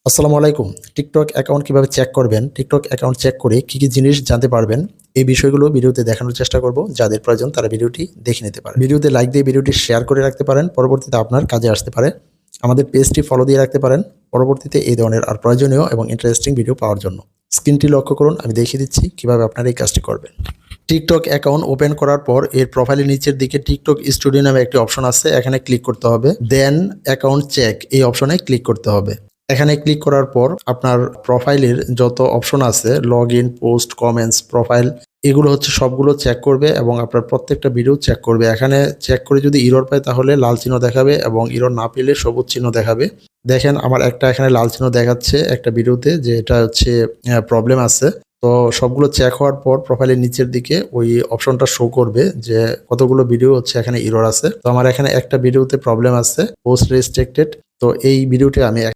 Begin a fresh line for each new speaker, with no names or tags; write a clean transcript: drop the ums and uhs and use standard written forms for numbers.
আসসালামু আলাইকুম। TikTok account কিভাবে চেক করবেন, টিকটক অ্যাকাউন্ট চেক করে কি জিনিস জানতে পারবেন, এই বিষয়গুলো ভিডিওতে দেখানোর চেষ্টা করব। যাদের প্রয়োজন তারা ভিডিওটি দেখে নিতে পারে। ভিডিওতে লাইক দিয়ে ভিডিওটি শেয়ার করে রাখতে পারেন, পরবর্তীতে আপনার কাজে আসতে পারে। আমাদের পেজটি ফলো দিয়ে রাখতে পারেন, পরবর্তীতে এই ধরনের আর প্রয়োজনীয় এবং ইন্টারেস্টিং ভিডিও পাওয়ার জন্য। স্ক্রিনটি লক্ষ্য করুন, আমি দেখিয়ে দিচ্ছি কিভাবে আপনারা এই কাজটি করবেন। টিকটক অ্যাকাউন্ট ওপেন করার পর এর প্রোফাইলের নিচের দিকে টিকটক স্টুডিও নামে একটি অপশন আছে, এখানে ক্লিক করতে হবে। দেন অ্যাকাউন্ট চেক এই অপশনে ক্লিক করতে হবে। এখানে ক্লিক করার পর আপনার প্রোফাইলের যত অপশন আছে, log in, post, comments, profile, এগুলো হচ্ছে সবগুলো চেক করবে এবং আপনার প্রত্যেকটা ভিডিও চেক করবে। এখানে চেক করে যদি ইরর পায় তাহলে লাল চিহ্ন দেখাবে এবং ইরর না পেলে সবুজ চিহ্ন দেখাবে। দেখেন আমার একটা এখানে লাল চিহ্ন দেখাচ্ছে একটা ভিডিওতে যে এটা হচ্ছে প্রবলেম আছে। তো সবগুলো চেক হওয়ার পর প্রোফাইলের নিচের দিকে ওই অপশনটা শো করবে যে কতগুলো ভিডিও হচ্ছে এখানে ইরর আছে। তো আমার এখানে একটা ভিডিওতে প্রবলেম আছে, পোস্ট রেস্ট্রিক্টেড। তো এই ভিডিওটি আমি